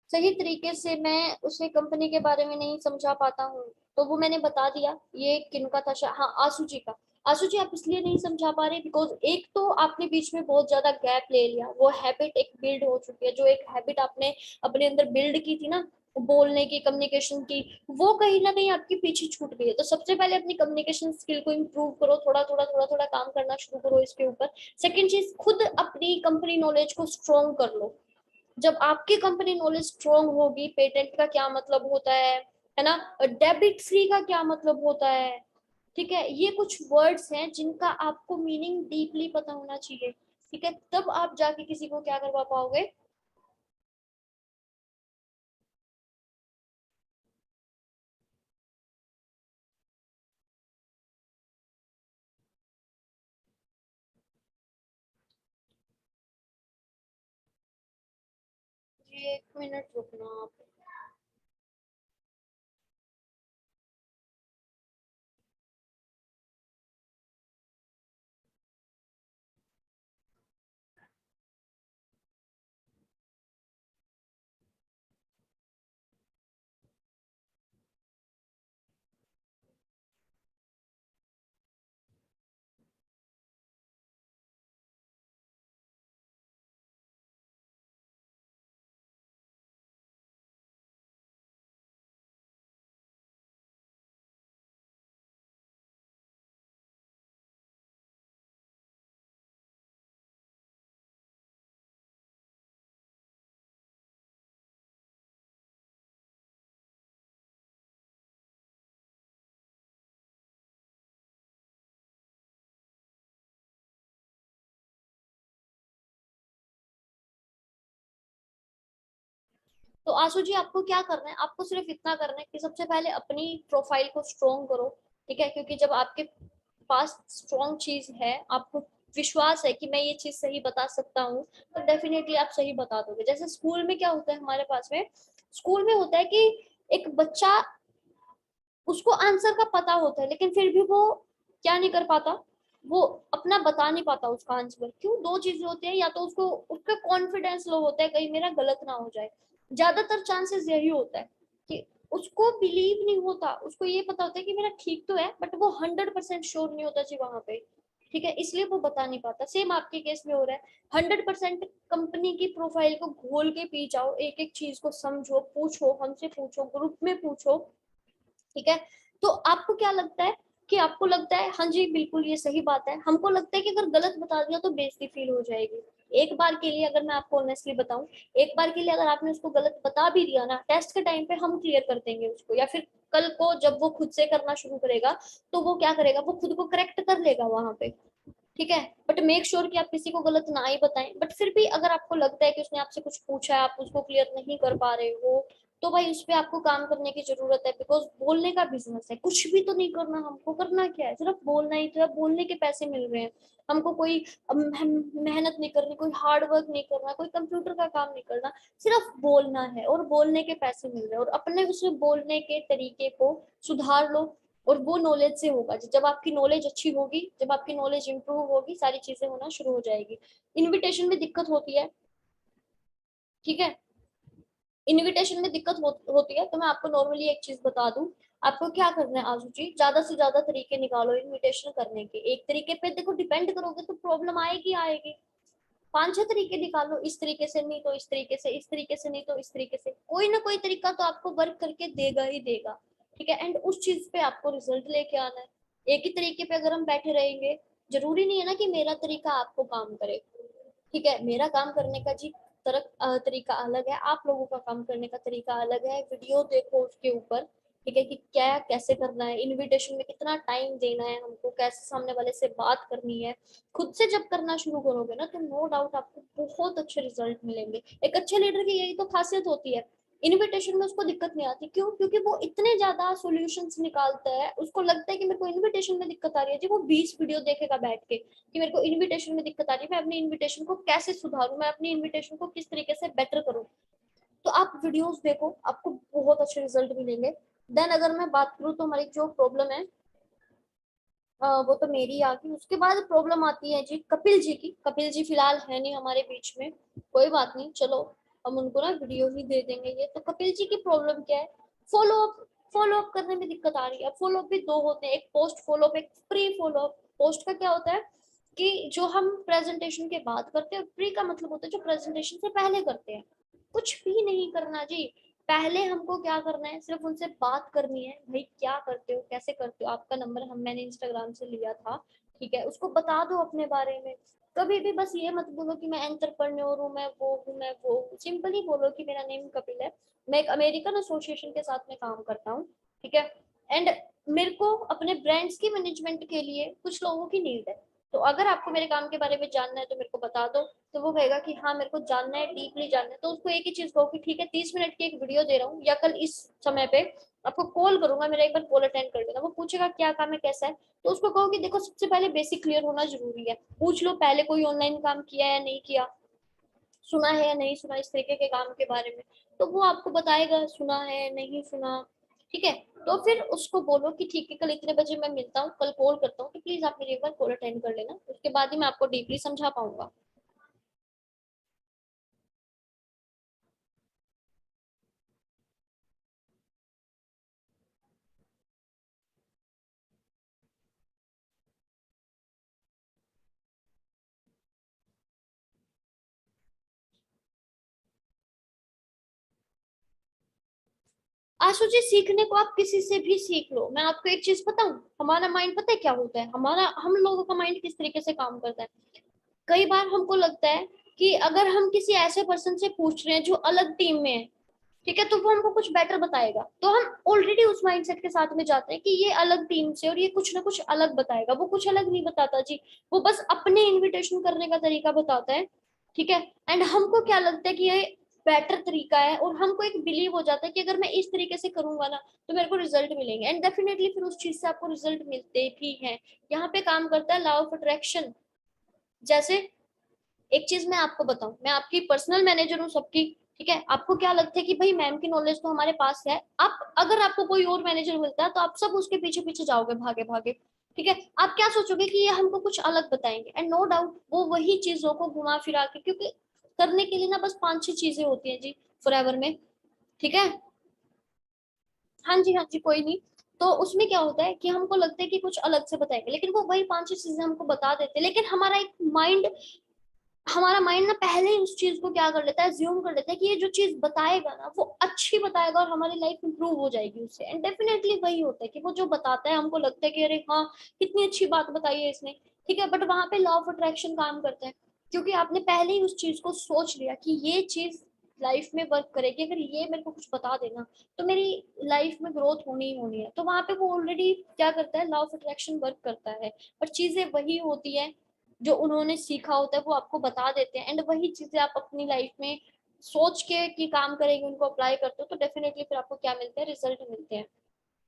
सही तरीके से मैं उसे कंपनी के बारे में नहीं समझा पाता हूँ। तो वो मैंने बता दिया। ये किनका था, हाँ आशु जी का। आशु जी आप इसलिए नहीं समझा पा रहे बिकॉज एक तो आपने बीच में बहुत ज्यादा गैप ले लिया, वो हैबिट एक बिल्ड हो चुकी है। जो एक हैबिट आपने अपने अंदर बिल्ड की थी ना, बोलने की, कम्युनिकेशन की, वो कहीं ना कहीं आपकी पीछे छूट गई है। तो सबसे पहले अपनी कम्युनिकेशन स्किल को इम्प्रूव करो, थोड़ा थोड़ा थोड़ा थोड़ा काम करना शुरू करो इसके ऊपर। सेकंड चीज, खुद अपनी कंपनी नॉलेज को स्ट्रॉन्ग कर लो। जब आपकी कंपनी नॉलेज स्ट्रॉन्ग होगी, पेटेंट का क्या मतलब होता है ना, डेबिट फ्री का क्या मतलब होता है, ठीक है, ये कुछ वर्ड्स हैं जिनका आपको मीनिंग डीपली पता होना चाहिए। ठीक है, तब आप जाके किसी को क्या करवा पाओगे। जी एक मिनट रुकना आप। तो आशु जी आपको क्या करना है, आपको सिर्फ इतना करना है कि सबसे पहले अपनी प्रोफाइल को स्ट्रॉन्ग करो। ठीक है, क्योंकि जब आपके पास स्ट्रॉन्ग चीज है, आपको विश्वास है कि मैं ये चीज सही बता सकता हूँ, तो डेफिनेटली आप सही बता दोगे। जैसे स्कूल में क्या होता है हमारे पास में, स्कूल में होता है कि एक बच्चा, उसको आंसर का पता होता है लेकिन फिर भी वो क्या नहीं कर पाता, वो अपना बता नहीं पाता उसका आंसर। क्यों? दो चीजें होती है, या तो उसको उसका कॉन्फिडेंस लो होता है कहीं मेरा गलत ना हो जाए। ज्यादातर चांसेस यही होता है कि उसको बिलीव नहीं होता, उसको ये पता होता है कि मेरा ठीक तो है बट वो 100% श्योर नहीं होता जी वहां पे। ठीक है, इसलिए वो बता नहीं पाता। सेम आपके केस में हो रहा है। 100% कंपनी की प्रोफाइल को घोल के पी जाओ, एक एक चीज को समझो, पूछो, हमसे पूछो, ग्रुप में पूछो। ठीक है, तो आपको क्या लगता है, कि आपको लगता है हाँ जी बिल्कुल ये सही बात है, हमको लगता है कि अगर गलत बता दिया तो बेइज्जती फील हो जाएगी। एक बार के लिए अगर मैं आपको ऑनेस्टली बताऊं, एक बार के लिए अगर आपने उसको गलत बता भी दिया ना, टेस्ट के टाइम पे हम क्लियर कर देंगे उसको, या फिर कल को जब वो खुद से करना शुरू करेगा तो वो क्या करेगा, वो खुद को करेक्ट कर लेगा वहां पे। ठीक है, बट मेक श्योर कि आप किसी को गलत ना ही बताएं। बट फिर भी अगर आपको लगता है कि उसने आपसे कुछ पूछा है, आप उसको क्लियर नहीं कर पा रहे हो, तो भाई उस पर आपको काम करने की जरूरत है। बिकॉज बोलने का बिजनेस है, कुछ भी तो नहीं करना हमको, करना क्या है, सिर्फ बोलना ही तो है। बोलने के पैसे मिल रहे हैं हमको, कोई मेहनत नहीं करनी, कोई हार्ड वर्क नहीं करना, कोई कंप्यूटर का काम नहीं करना, सिर्फ बोलना है और बोलने के पैसे मिल रहे हैं। और अपने उस बोलने के तरीके को सुधार लो, और वो नॉलेज से होगा। जब आपकी नॉलेज अच्छी होगी, जब आपकी नॉलेज इंप्रूव होगी, सारी चीजें होना शुरू हो जाएगी। इनविटेशन में दिक्कत होती है, ठीक है, इनविटेशन में दिक्कत होती है, तो मैं आपको नॉर्मली एक चीज बता दूं। आपको क्या करना है आजू जी, ज्यादा से ज्यादा तरीके निकालो इनविटेशन करने के। एक तरीके पे देखो डिपेंड करोगे तो प्रॉब्लम आएगी आएगी। पांच छह तरीके निकालो, इस तरीके से नहीं तो इस तरीके से, इस तरीके से नहीं तो इस तरीके से, कोई ना कोई तरीका तो आपको वर्क करके देगा ही देगा। ठीक है, एंड उस चीज पे आपको रिजल्ट लेके आना है। एक ही तरीके पे अगर हम बैठे रहेंगे, जरूरी नहीं है ना कि मेरा तरीका आपको काम करे। ठीक है, मेरा काम करने का जी तरीका अलग है, आप लोगों का काम करने का तरीका अलग है। वीडियो देखो उसके ऊपर, ठीक है, कि क्या कैसे करना है, इनविटेशन में कितना टाइम देना है हमको, कैसे सामने वाले से बात करनी है। खुद से जब करना शुरू करोगे ना, तो नो डाउट आपको बहुत अच्छे रिजल्ट मिलेंगे। एक अच्छे लीडर की यही तो खासियत होती है इनविटेशन में उसको दिक्कत नहीं आती। क्यों? क्योंकि वो इतने ज्यादा सॉल्यूशंस निकालता है, उसको लगता है कि मेरे को इनविटेशन में दिक्कत आ रही है जी, वो 20 वीडियो देखेगा बैठ के कि मेरे को इनविटेशन में दिक्कत आ रही है, मैं अपनी इनविटेशन को कैसे सुधारूं, मैं अपनी इनविटेशन को किस तरीके से बेटर करूं। तो आप वीडियोस देखो, आपको बहुत अच्छे रिजल्ट मिलेंगे। देन अगर मैं बात करूँ तो हमारी जो प्रॉब्लम है वो तो मेरी आ गई। उसके बाद प्रॉब्लम आती है जी कपिल जी की। कपिल जी फिलहाल है नहीं हमारे बीच में, कोई बात नहीं, चलो हम उनको ना वीडियो ही दे देंगे। ये तो कपिल जी की प्रॉब्लम क्या है, फॉलो अप, फॉलो अप करने में दिक्कत आ रही है। फॉलो अप भी दो होते हैं, एक पोस्ट फॉलो अप, एक प्री फॉलो अप। पोस्ट का क्या होता है कि जो हम प्रेजेंटेशन के बाद करते हैं, प्री का मतलब होता है जो प्रेजेंटेशन से पहले करते हैं। कुछ भी नहीं करना जी, पहले हमको क्या करना है, सिर्फ उनसे बात करनी है, भाई क्या करते हो, कैसे करते हो, आपका नंबर हम मैंने इंस्टाग्राम से लिया था, ठीक है, उसको बता दो अपने बारे में। कभी भी बस ये मत बोलो कि मैं एंटरप्रेन्योर हूँ, मैं वो हूँ, मैं वो हूँ। सिंपली बोलो कि मेरा नेम कपिल है, मैं एक अमेरिकन एसोसिएशन के साथ में काम करता हूँ, ठीक है, एंड मेरे को अपने ब्रांड्स की मैनेजमेंट के लिए कुछ लोगों की नीड है। तो अगर आपको मेरे काम के बारे में जानना है तो मेरे को बता दो। तो वो कहेगा कि हाँ मेरे को जानना है, डीपली जानना है। तो उसको एक ही चीज कहो कि ठीक है 30 मिनट की एक वीडियो दे रहा हूँ, या कल इस समय पे आपको कॉल करूंगा, मेरा एक बार कॉल अटेंड कर लेना। वो पूछेगा क्या काम है, कैसा है, तो उसको कहो कि देखो सबसे पहले बेसिक क्लियर होना जरूरी है, पूछ लो पहले कोई ऑनलाइन काम किया है या नहीं किया, सुना है या नहीं सुना इस तरीके के काम के बारे में। तो वो आपको बताएगा सुना है नहीं सुना, ठीक है। तो फिर उसको बोलो कि ठीक है कल इतने बजे मैं मिलता हूँ, कल कॉल करता हूँ, तो प्लीज आप मेरी एक बार कॉल अटेंड कर लेना, उसके बाद ही मैं आपको डीपली समझा पाऊंगा। आशु जी सीखने को आप किसी से भी सीख लो। मैं आपको एक चीज बताऊं, हमारा माइंड पता है क्या होता है, हमारा हम लोगों का माइंड किस तरीके से काम करता है। कई बार हमको लगता है कि अगर हम किसी ऐसे पर्सन से पूछ रहे हैं जो अलग टीम में है, ठीक है, तो वो हमको कुछ बेटर बताएगा, तो हम ऑलरेडी उस माइंडसेट के साथ में जाते हैं कि ये अलग टीम से और ये कुछ ना कुछ अलग बताएगा। वो कुछ अलग नहीं बताता जी, वो बस अपने इनविटेशन करने का तरीका बताता है, ठीक है। एंड हमको क्या लगता है कि ये बेटर तरीका है, और हमको एक बिलीव हो जाता है कि अगर मैं इस तरीके से करूंगा ना तो मेरे को रिजल्ट मिलेंगे, एंड डेफिनेटली फिर उस चीज से आपको रिजल्ट मिलते भी हैं। यहाँ पे काम करता है लॉ ऑफ अट्रैक्शन। जैसे एक चीज मैं आपको बताऊं, मैं आपकी पर्सनल मैनेजर हूँ सबकी, ठीक है, आपको क्या लगता है कि भाई मैम की नॉलेज तो हमारे पास है, आप अगर आपको कोई और मैनेजर मिलता है तो आप सब उसके पीछे पीछे जाओगे भागे भागे, ठीक है। आप क्या सोचोगे कि ये हमको कुछ अलग बताएंगे, एंड नो डाउट वो वही चीजों को घुमा फिरा के, क्योंकि करने के लिए ना बस 5-6 चीजें होती हैं जी फॉरएवर में, ठीक है। हाँ जी हाँ जी, कोई नहीं। तो उसमें क्या होता है कि हमको लगता है कि कुछ अलग से बताएंगे, लेकिन वो वही 5-6 चीजें हमको बता देते हैं, लेकिन हमारा माइंड ना पहले ही उस चीज को क्या कर लेता है, ज्यूम कर लेता है कि ये जो चीज बताएगा ना वो अच्छी बताएगा और हमारी लाइफ इंप्रूव हो जाएगी उससे। एंड डेफिनेटली वही होता है कि वो जो बताता है हमको लगता है कि अरे हाँ कितनी अच्छी बात बताई है इसने, ठीक है, बट वहां पे लॉ ऑफ अट्रैक्शन काम करता है, क्योंकि आपने पहले ही उस चीज को सोच लिया कि ये चीज लाइफ में वर्क करेगी, अगर ये मेरे को कुछ बता देना तो मेरी लाइफ में ग्रोथ होनी ही होनी है। तो वहां पे वो ऑलरेडी क्या करता है, लॉ ऑफ अट्रैक्शन वर्क करता है, पर चीजें वही होती है जो उन्होंने सीखा होता है वो आपको बता देते हैं, एंड वही चीजें आप अपनी लाइफ में सोच के कि काम करेंगे उनको अप्लाई करते हो तो डेफिनेटली फिर आपको क्या मिलते हैं, रिजल्ट मिलते हैं।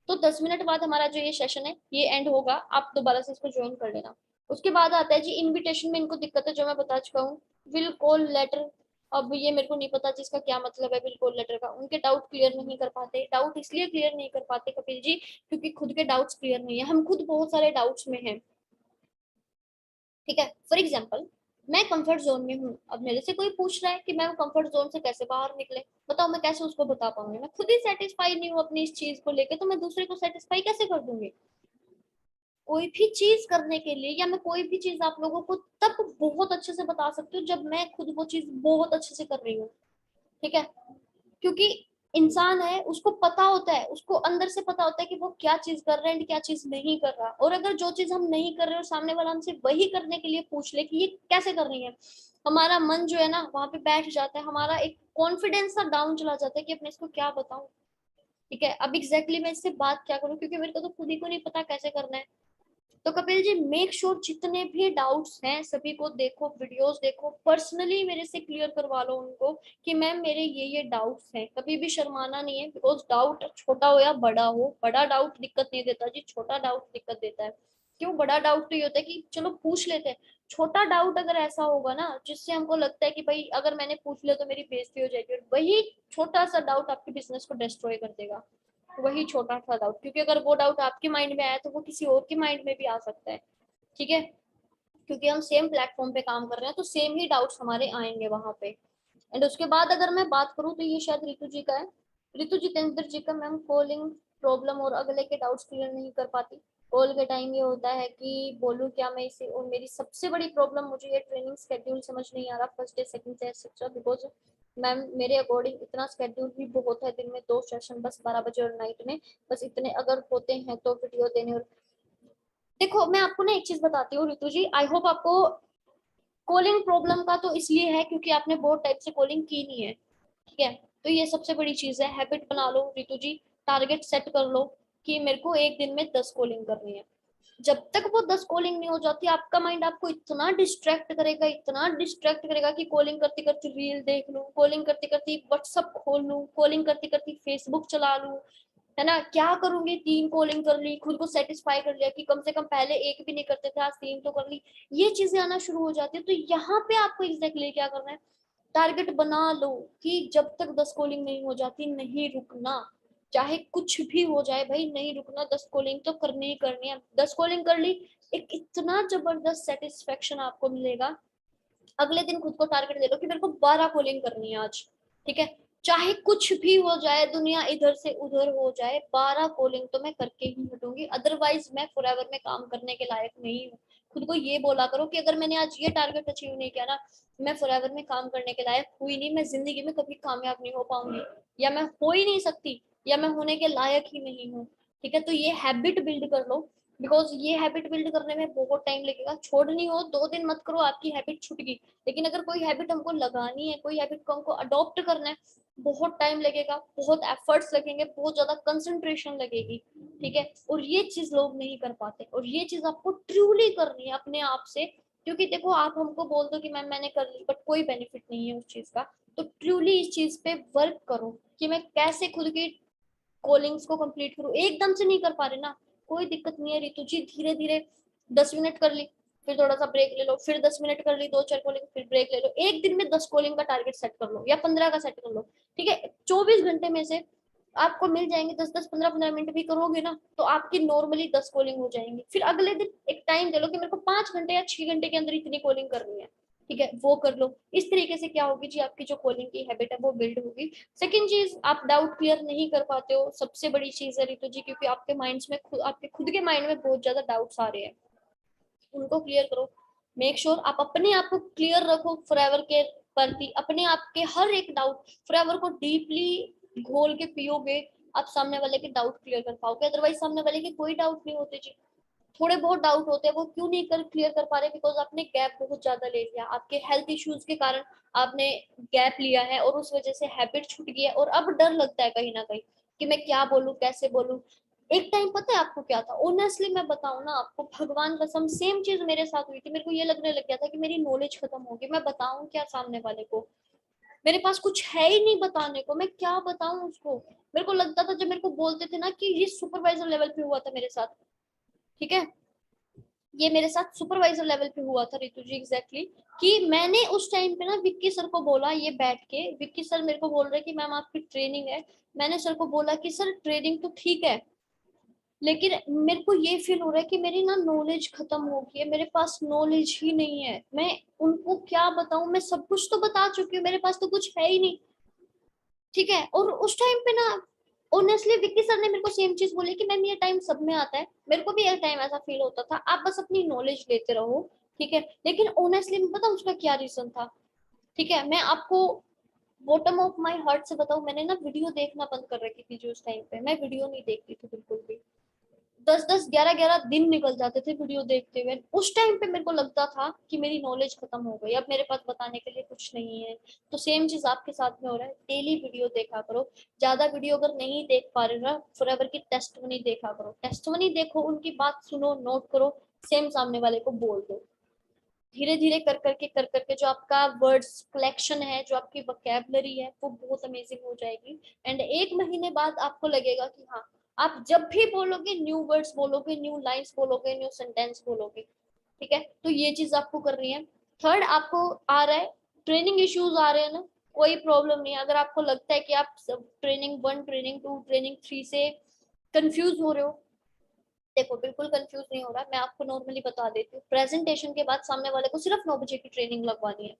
तो 10 मिनट बाद हमारा जो ये सेशन है ये एंड होगा, आप दोबारा से इसको ज्वाइन कर लेना। उसके बाद आता है जी इनविटेशन में इनको दिक्कत है जो मैं बता चुका हूँ, विल कॉल लेटर। अब ये मेरे को नहीं पता जिसका क्या मतलब है विल कॉल लेटर का, उनके डाउट क्लियर नहीं कर पाते। डाउट इसलिए क्लियर नहीं कर पाते कपिल जी क्योंकि खुद के डाउट्स क्लियर नहीं है, हम खुद बहुत सारे डाउट्स में हैं, ठीक है। फॉर एग्जाम्पल मैं कंफर्ट जोन में हूँ, अब मेरे से कोई पूछ रहा है कि मैं कंफर्ट जोन से कैसे बाहर निकले, बताओ मैं कैसे उसको बता पाऊंगी, मैं खुद ही सेटिस्फाई नहीं हूँ अपनी इस चीज को लेके, तो मैं दूसरे को सेटिस्फाई कैसे कर दूंगी। कोई भी चीज करने के लिए या मैं कोई भी चीज आप लोगों को तब बहुत अच्छे से बता सकती हूँ जब मैं खुद वो चीज बहुत अच्छे से कर रही हूँ, ठीक है। क्योंकि इंसान है उसको पता होता है, उसको अंदर से पता होता है कि वो क्या चीज कर रहा है एंड क्या चीज नहीं कर रहा, और अगर जो चीज हम नहीं कर रहे और सामने वाला हमसे वही करने के लिए पूछ ले कि ये कैसे कर रही है, हमारा मन जो है ना वहां पे बैठ जाता है, हमारा एक कॉन्फिडेंस सा डाउन चला जाता है कि अपने इसको क्या बताऊं, ठीक है। अब एग्जैक्टली मैं इससे बात क्या करूं, क्योंकि मेरे को तो खुद ही को नहीं पता कैसे करना है। तो कपिल जी मेक श्योर जितने भी डाउट्स हैं सभी को देखो, वीडियोस देखो, पर्सनली मेरे से क्लियर करवा लो उनको कि मैम मेरे ये डाउट्स हैं। कभी भी शर्माना नहीं है, बिकॉज डाउट छोटा हो या बड़ा हो, बड़ा डाउट दिक्कत नहीं देता जी, छोटा डाउट दिक्कत देता है। क्यों? बड़ा डाउट तो ये होता है कि चलो पूछ लेते हैं। छोटा डाउट अगर ऐसा होगा ना जिससे हमको लगता है कि भाई अगर मैंने पूछ लिया तो मेरी बेइज्जती हो जाएगी, और वही छोटा सा डाउट आपके बिजनेस को डिस्ट्रॉय कर देगा। वही छोटा सा डाउट, क्योंकि अगर वो डाउट आपके माइंड में आया तो वो किसी और के माइंड में भी आ सकता है। ठीक है, क्योंकि हम सेम प्लेटफॉर्म पे काम कर रहे हैं तो सेम ही डाउट्स हमारे आएंगे वहां पे। एंड उसके बाद अगर मैं बात करूँ तो ये शायद रितु जी का है, रितु जितेंद्र जी का। मैम कॉलिंग प्रॉब्लम और अगले के डाउट्स क्लियर नहीं कर पाती। कॉल के टाइम ये होता है कि बोलूँ क्या मैं इसे, और मेरी सबसे बड़ी प्रॉब्लम, मुझे ये ट्रेनिंग स्केड्यूल समझ नहीं आ रहा, first day second day etcetera, because ma'am मेरे अकॉर्डिंग इतना स्केड्यूल भी बहुत है, दिन में 2 सेशन बस 12 बजे और नाइट में, बस इतने अगर होते हैं तो वीडियो देने। और देखो मैं आपको ना एक चीज बताती हूँ रितु जी, आई होप आपको कॉलिंग प्रॉब्लम का तो इसलिए है क्योंकि आपने बहुत टाइप से कॉलिंग की नहीं है। ठीक है, तो ये सबसे बड़ी चीज है, हैबिट बना लो रितु जी। टारगेट सेट कर लो कि मेरे को एक दिन में 10 कॉलिंग करनी है। जब तक वो 10 कॉलिंग नहीं हो जाती, आपका माइंड आपको इतना डिस्ट्रैक्ट करेगा, इतना डिस्ट्रैक्ट करेगा कि कॉलिंग करते करते रील देख लूं, कॉलिंग करते करते व्हाट्सअप खोल लूं, कॉलिंग करते करते फेसबुक चला लूं, है ना, क्या करूंगी, 3 कॉलिंग कर ली, खुद को सेटिस्फाई कर लिया कि कम से कम पहले एक भी नहीं करते थे आज 3 तो कर ली। ये चीजें आना शुरू हो जाती है। तो यहाँ पे आपको एग्जैक्टली क्या करना है, टारगेट बना लो कि जब तक 10 कॉलिंग नहीं हो जाती नहीं रुकना, चाहे कुछ भी हो जाए भाई नहीं रुकना, 10 कॉलिंग तो करनी ही करनी है। 10 कॉलिंग कर ली, एक इतना जबरदस्त सेटिस्फेक्शन आपको मिलेगा। अगले दिन खुद को टारगेट दे लो कि मेरे को 12 कॉलिंग करनी है आज। ठीक है, चाहे कुछ भी हो जाए, दुनिया इधर से उधर हो जाए, 12 कॉलिंग तो मैं करके ही हटूंगी, अदरवाइज मैं फॉरएवर में काम करने के लायक नहीं हूँ। खुद को ये बोला करो कि अगर मैंने आज ये टारगेट अचीव नहीं किया ना, मैं फॉरएवर में काम करने के लायक हुई नहीं, मैं जिंदगी में कभी कामयाब नहीं हो पाऊंगी, या मैं हो ही नहीं सकती, या मैं होने के लायक ही नहीं हूँ। ठीक है, तो ये हैबिट बिल्ड कर लो, बिकॉज ये हैबिट बिल्ड करने में बहुत टाइम लगेगा। छोड़नी हो 2 दिन मत करो, आपकी हैबिट छूट गई। लेकिन अगर कोई हैबिट हमको लगानी है, कोई हैबिट को हमको अडॉप्ट करना है, बहुत टाइम लगेगा, बहुत एफर्ट्स लगेंगे, बहुत ज्यादा कंसंट्रेशन लगेगी। ठीक है, और ये चीज लोग नहीं कर पाते, और ये चीज आपको ट्रूली करनी है अपने आप से। क्योंकि देखो आप हमको बोल दो कि मैम मैंने कर ली, बट कोई बेनिफिट नहीं है उस चीज का। तो ट्रूली इस चीज पे वर्क करो कि मैं कैसे खुद की कॉलिंग्स को कंप्लीट करूँ। एकदम से नहीं कर पा रहे ना, कोई दिक्कत नहीं है रितु जी, धीरे धीरे 10 मिनट कर ली, फिर थोड़ा सा ब्रेक ले लो, फिर 10 मिनट कर ली, 2-4 कॉलिंग, फिर ब्रेक ले लो। एक दिन में 10 कॉलिंग का टारगेट सेट कर लो या 15 का सेट कर लो। ठीक है, 24 घंटे में से आपको मिल जाएंगे 10-10, 15-15 मिनट भी करोगे ना तो आपकी नॉर्मली 10 कॉलिंग हो जाएंगी। फिर अगले दिन एक टाइम दे लो कि मेरे को 5 घंटे या 6 घंटे के अंदर इतनी कॉलिंग करनी है। ठीक है, वो कर लो। इस तरीके से क्या होगी जी, आपकी जो कॉलिंग की हैबिट है वो बिल्ड होगी। सेकंड चीज, आप डाउट क्लियर नहीं कर पाते हो, सबसे बड़ी चीज है रितु जी, क्योंकि आपके माइंड्स में आपके खुद के माइंड में बहुत ज्यादा डाउट्स आ रहे हैं, उनको क्लियर करो। मेक श्योर आप अपने आप को क्लियर रखो फॉरएवर के प्रति, अपने आप के हर एक डाउट फॉरएवर को डीपली घोल के पियोगे, आप सामने वाले के डाउट क्लियर कर पाओगे। अदरवाइज सामने वाले के कोई डाउट नहीं होते जी, थोड़े बहुत डाउट होते हैं, वो क्यों नहीं कर क्लियर कर पा रहे, बिकॉज आपने गैप बहुत ज्यादा ले लिया, आपके हेल्थ इश्यूज के कारण आपने गैप लिया है, और उस वजह से हैबिट छूट गई है, और अब डर लगता है कहीं ना कहीं कि मैं क्या बोलूं, कैसे बोलूं। एक टाइम पता है आपको क्या था, ऑनेस्टली मैं बताऊं ना आपको, भगवान कसम सेम चीज मेरे साथ हुई थी। मेरे को ये लगने लग गया था कि मेरी नॉलेज खत्म होगी, मैं बताऊं क्या सामने वाले को, मेरे पास कुछ है ही नहीं बताने को, मैं क्या बताऊं उसको। मेरे को लगता था जब मेरे को बोलते थे ना कि ये सुपरवाइजर लेवल पे हुआ था मेरे साथ। ठीक है, ये मेरे साथ सुपरवाइजर लेवल पे हुआ था रितु जी, एग्जैक्टली कि मैंने उस टाइम पे ना विक्की सर को बोला, ये बैठ के विक्की सर मेरे को बोल रहे कि मैम आपकी ट्रेनिंग है। मैंने सर को बोला कि सर ट्रेनिंग तो ठीक है, लेकिन मेरे को ये फील हो रहा है कि मेरी ना नॉलेज खत्म हो गई है, मेरे पास नॉलेज ही नहीं है, मैं उनको क्या बताऊं, मैं सब कुछ तो बता चुकी हूँ, मेरे पास तो कुछ है ही नहीं। ठीक है, और उस टाइम पे ना ऑनेस्टली विक्की सर ने मेरे को सेम चीज बोली कि मैम ये टाइम सब में आता है, मेरे को भी एक टाइम ऐसा फील होता था, आप बस अपनी नॉलेज लेते रहो। ठीक है, लेकिन ऑनेस्टली मैं बताऊं उसका क्या रीजन था। ठीक है, मैं आपको बॉटम ऑफ माई हार्ट से बताऊं, मैंने ना वीडियो देखना बंद कर रखी थी जो उस टाइम पे, मैं वीडियो नहीं देखती थी बिल्कुल भी। 10-10 11-11 दिन निकल जाते थे वीडियो देखते हुए। उस टाइम पे मेरे को लगता था कि मेरी नॉलेज खत्म हो गई, अब मेरे पास बताने के लिए कुछ नहीं है। तो सेम चीज आपके साथ में हो रहा है, डेली वीडियो देखा करो। ज्यादा वीडियो अगर नहीं देख पा रहे ना, फॉरएवर की टेस्टमनी देखा करो, टेस्टमनी देखो, उनकी बात सुनो, नोट करो, सेम सामने वाले को बोल दो। धीरे धीरे कर करके जो आपका वर्ड्स कलेक्शन है, जो आपकी वोकैबलरी है, वो बहुत अमेजिंग हो जाएगी। एंड 1 महीने बाद आपको लगेगा कि हाँ, आप जब भी बोलोगे न्यू वर्ड्स बोलोगे, न्यू लाइन्स बोलोगे, न्यू सेंटेंस बोलोगे। ठीक है, तो ये चीज आपको करनी है। थर्ड, आपको आ रहा है ट्रेनिंग इश्यूज आ रहे हैं ना, कोई प्रॉब्लम नहीं है। अगर आपको लगता है कि आप ट्रेनिंग 1, ट्रेनिंग 2, ट्रेनिंग 3 से कंफ्यूज हो रहे हो, देखो बिल्कुल कंफ्यूज नहीं हो रहा, मैं आपको नॉर्मली बता देती हूँ। प्रेजेंटेशन के बाद सामने वाले को सिर्फ 9 बजे की ट्रेनिंग लगवानी है।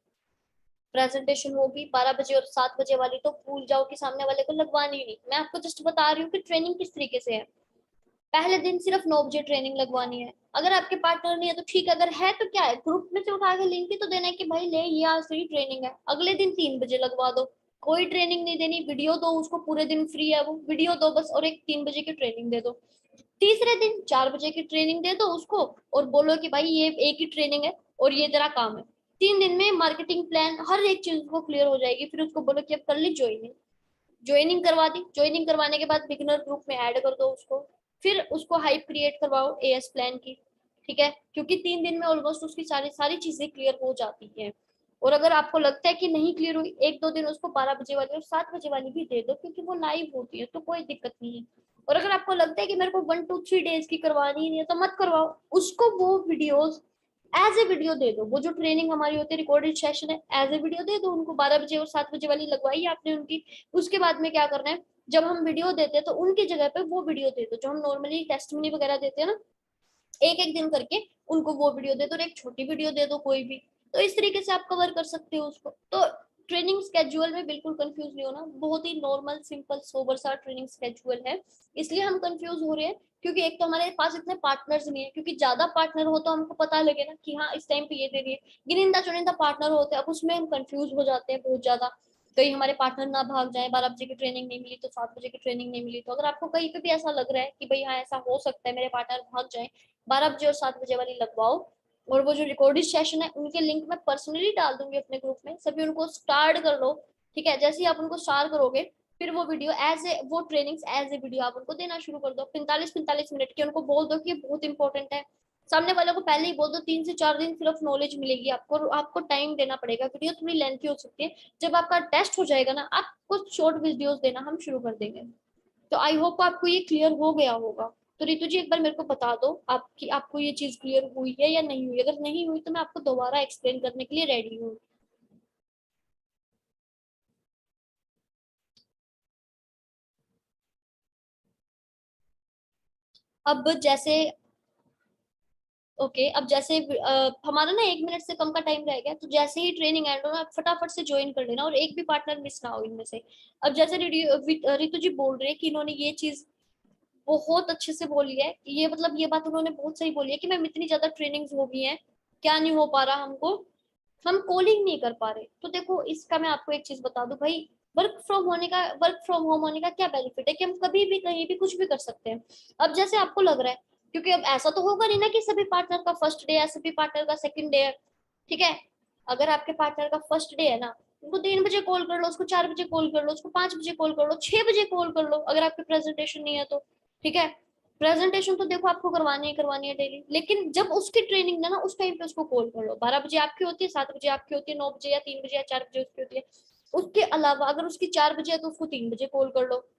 प्रेजेंटेशन होगी 12 बजे और 7 बजे वाली तो भूल जाओ कि सामने वाले को लगवानी ही नहीं। मैं आपको जस्ट बता रही हूँ कि ट्रेनिंग किस तरीके से है। पहले दिन सिर्फ 9 बजे ट्रेनिंग लगवानी है। अगर आपके पार्टनर नहीं है तो ठीक है, अगर है तो क्या है, ग्रुप में से उठा के लिंक ही तो देना है कि भाई ले, ये आज फ्री ट्रेनिंग है। अगले दिन 3 बजे लगवा दो, कोई ट्रेनिंग नहीं देनी, वीडियो दो उसको, पूरे दिन फ्री है वो, वीडियो दो बस, और एक 3 बजे की ट्रेनिंग दे दो। तीसरे दिन 4 बजे की ट्रेनिंग दे दो उसको, और बोलो कि भाई ये एक ही ट्रेनिंग है और ये तेरा काम है। 3 दिन में मार्केटिंग प्लान हर एक चीज को क्लियर हो जाएगी। फिर उसको बोलो कि अब कर ली ज्वाइनिंग। ज्वाइनिंग करवा दी, ज्वाइनिंग करवाने के बाद बिगिनर ग्रुप में ऐड कर दो उसको। फिर उसको हाइप क्रिएट करवाओ एएस प्लान की। ठीक है, क्योंकि 3 दिन में ऑलमोस्ट उसकी सारी सारी चीजें क्लियर हो जाती हैं। और अगर आपको लगता है कि नहीं क्लियर हुई, 1-2 दिन उसको 12 बजे वाली और 7 बजे वाली भी दे दो, क्योंकि वो लाइव होती है तो कोई दिक्कत नहीं है। और अगर आपको लगता है कि मेरे को 1-2-3 डेज की करवानी ही नहीं है, तो मत करवाओ उसको। वो वीडियोस एज ए वीडियो दे दो, वो जो ट्रेनिंग हमारी होती है रिकॉर्डेड सेशन है, एज ए वीडियो दे दो उनको। 12 बजे और 7 बजे वाली लगवाई आपने उनकी। उसके बाद में क्या करना है, जब हम वीडियो देते हैं तो उनकी जगह पे वो वीडियो दे दो जो हम नॉर्मली टेस्टमनी वगैरह देते हैं ना, एक एक दिन करके उनको वो वीडियो दे दो, और एक छोटी वीडियो दे दो कोई भी। तो इस तरीके से आप कवर कर सकते हो उसको। तो ट्रेनिंग स्केड्यूल में बिल्कुल कंफ्यूज नहीं होना, बहुत ही नॉर्मल सिंपल सोबर सा ट्रेनिंग स्केड्यूल है। इसलिए हम कंफ्यूज हो रहे हैं क्योंकि एक तो हमारे पास इतने पार्टनर्स नहीं है, क्योंकि ज्यादा पार्टनर हो तो हमको पता लगे ना कि हाँ इस टाइम पे ये दे रही है। गिनिंदा चुनिंदा पार्टनर होते हैं, अब उसमें हम कंफ्यूज हो जाते हैं बहुत ज्यादा। कहीं हमारे पार्टनर ना भाग जाए, 12 बजे की ट्रेनिंग नहीं मिली तो 7 बजे की ट्रेनिंग नहीं मिली। तो अगर आपको कहीं पे भी ऐसा लग रहा है कि भाई हाँ ऐसा हो सकता है मेरे पार्टनर भाग जाए, 12 बजे और 7 बजे वाली लगवाओ। और वो जो रिकॉर्डेड सेशन है उनके लिंक मैं पर्सनली डाल दूंगी अपने ग्रुप में, सभी उनको स्टार्ट कर लो। ठीक है, जैसे ही आप उनको स्टार्ट करोगे, फिर वो वीडियो एज ए वो ट्रेनिंग्स एज ए वीडियो आप उनको देना शुरू कर दो। 45-45 मिनट की, उनको बोल दो कि ये बहुत इंपॉर्टेंट है। सामने वाले को पहले ही बोल दो, 3 से 4 दिन सिर्फ नॉलेज मिलेगी आपको, आपको टाइम देना पड़ेगा। वीडियो थोड़ी लेंथी हो सकती है। जब आपका टेस्ट हो जाएगा ना, आप कुछ शॉर्ट वीडियोस देना हम शुरू कर देंगे। तो आई होप आपको ये क्लियर हो गया होगा। तो रितु जी एक बार मेरे को बता दो आपकी, आपको ये चीज क्लियर हुई है या नहीं हुई। अगर नहीं हुई तो मैं आपको दोबारा एक्सप्लेन करने के लिए रेडी हूँ। अब जैसे ओके, अब जैसे हमारा ना 1 मिनट से कम का टाइम रह गया, तो जैसे ही ट्रेनिंग एंड हो ना, आप फटाफट से ज्वाइन कर लेना, और एक भी पार्टनर मिस ना हो इनमें से। अब जैसे रितु जी बोल रहे हैं कि इन्होंने ये चीज बहुत अच्छे से बोली है, ये मतलब ये बात उन्होंने बहुत सही बोली है कि मैम इतनी ज्यादा ट्रेनिंग्स हो गई हैं, क्या नहीं हो पा रहा हमको, हम कॉलिंग नहीं कर पा रहे। तो देखो इसका मैं आपको एक चीज बता दूं भाई, वर्क फ्रॉम होम होने का क्या बेनिफिट है कि हम कभी भी कहीं भी कुछ भी कर सकते हैं। अब जैसे आपको लग रहा है, क्योंकि अब ऐसा तो होगा नहीं ना कि सभी पार्टनर का फर्स्ट डे है, सभी पार्टनर का सेकंड डे है। ठीक है, अगर आपके पार्टनर का फर्स्ट डे है ना, उनको 3 बजे कॉल कर लो, उसको 4 बजे कॉल कर लो, उसको 5 बजे कॉल कर लो, 6 बजे कॉल कर लो, अगर आपकी प्रेजेंटेशन नहीं है तो। ठीक है, प्रेजेंटेशन तो देखो आपको करवानी ही करवानी है डेली, लेकिन जब उसकी ट्रेनिंग ना उस टाइम पे उसको कॉल कर लो। 12 बजे आपकी होती है, 7 बजे आपकी होती है, 9 बजे या 3 बजे या 4 बजे उसकी होती है। उसके अलावा अगर उसकी 4 बजे है तो उसको 3 बजे कॉल कर लो।